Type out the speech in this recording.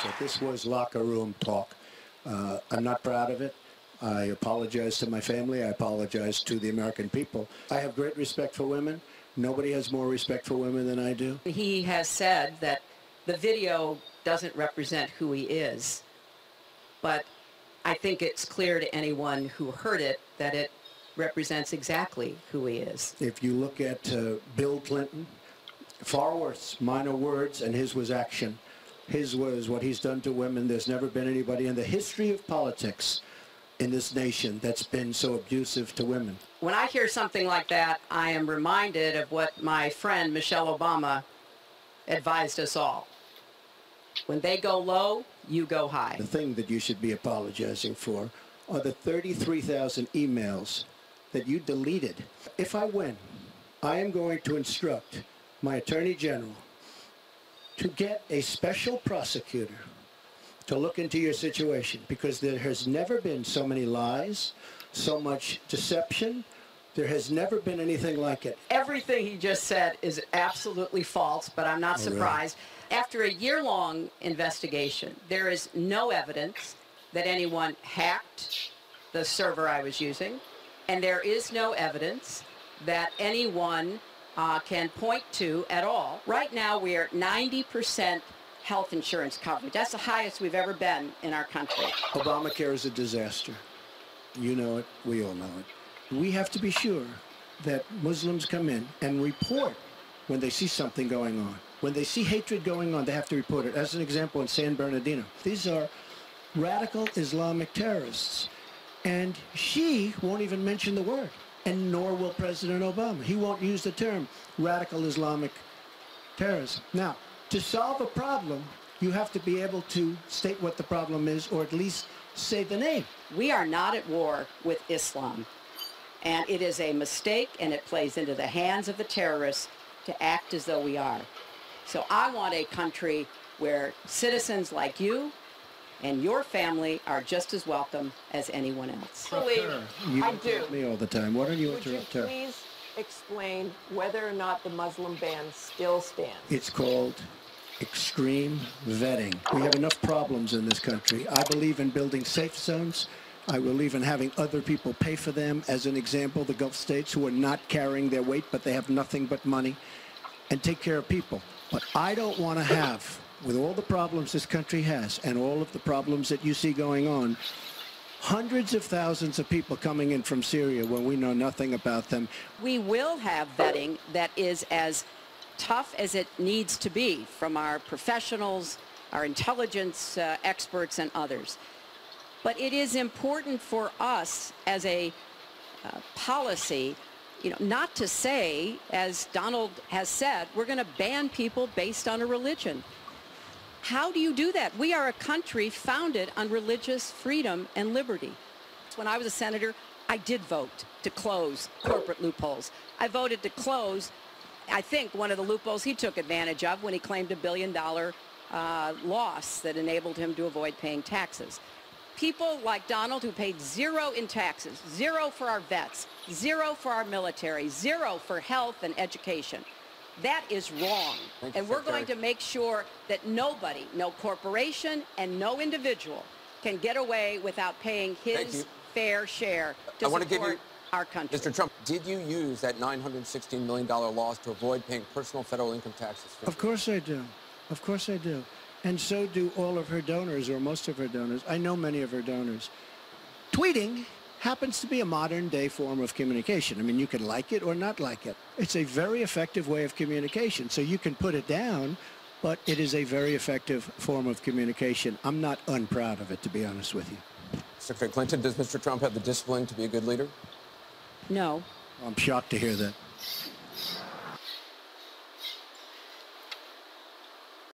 So this was locker room talk. I'm not proud of it. I apologize to my family. I apologize to the American people. I have great respect for women. Nobody has more respect for women than I do. He has said that the video doesn't represent who he is, but I think it's clear to anyone who heard it that it represents exactly who he is. If you look at Bill Clinton, far worse, mine are words and his was action. His was what he's done to women. There's never been anybody in the history of politics in this nation that's been so abusive to women. When I hear something like that, I am reminded of what my friend Michelle Obama advised us all. When they go low, you go high. The thing that you should be apologizing for are the 33,000 emails that you deleted. If I win, I am going to instruct my Attorney General to get a special prosecutor to look into your situation, because there has never been so many lies, so much deception. There has never been anything like it. Everything he just said is absolutely false, but I'm not surprised. Really? After a year-long investigation, there is no evidence that anyone hacked the server I was using, and there is no evidence that anyone can point to at all. Right now, we are 90% health insurance coverage. That's the highest we've ever been in our country. Obamacare is a disaster. You know it. We all know it. We have to be sure that Muslims come in and report when they see something going on. When they see hatred going on, they have to report it. As an example, in San Bernardino, these are radical Islamic terrorists. And she won't even mention the word, and nor will President Obama. He won't use the term radical Islamic terrorism. Now, to solve a problem, you have to be able to state what the problem is, or at least say the name. We are not at war with Islam, and it is a mistake, and it plays into the hands of the terrorists to act as though we are. So I want a country where citizens like you and your family are just as welcome as anyone else. You interrupt me all the time. Why don't you interrupt her? Would you please explain whether or not the Muslim ban still stands? It's called extreme vetting. We have enough problems in this country. I believe in building safe zones. I believe in having other people pay for them. As an example, the Gulf states who are not carrying their weight, but they have nothing but money, and take care of people. But I don't want to have, with all the problems this country has and all of the problems that you see going on, hundreds of thousands of people coming in from Syria when we know nothing about them. We will have vetting that is as tough as it needs to be from our professionals, our intelligence experts, and others. But it is important for us as a policy, not to say, as Donald has said, we're going to ban people based on a religion. How do you do that? We are a country founded on religious freedom and liberty. When I was a senator, I did vote to close corporate loopholes. I voted to close, I think, one of the loopholes he took advantage of when he claimed $1 billion loss that enabled him to avoid paying taxes. People like Donald who paid zero in taxes, zero for our vets, zero for our military, zero for health and education. That is wrong. And we're going to make sure that nobody, no corporation and no individual can get away without paying his fair share to support our country. Mr. Trump, did you use that $916 million loss to avoid paying personal federal income taxes? Of course I do. Of course I do. And so do all of her donors, or most of her donors. I know many of her donors. Tweeting happens to be a modern-day form of communication. I mean, you can like it or not like it. It's a very effective way of communication. So you can put it down, but it is a very effective form of communication. I'm not unproud of it, to be honest with you. Secretary Clinton, does Mr. Trump have the discipline to be a good leader? No. I'm shocked to hear that.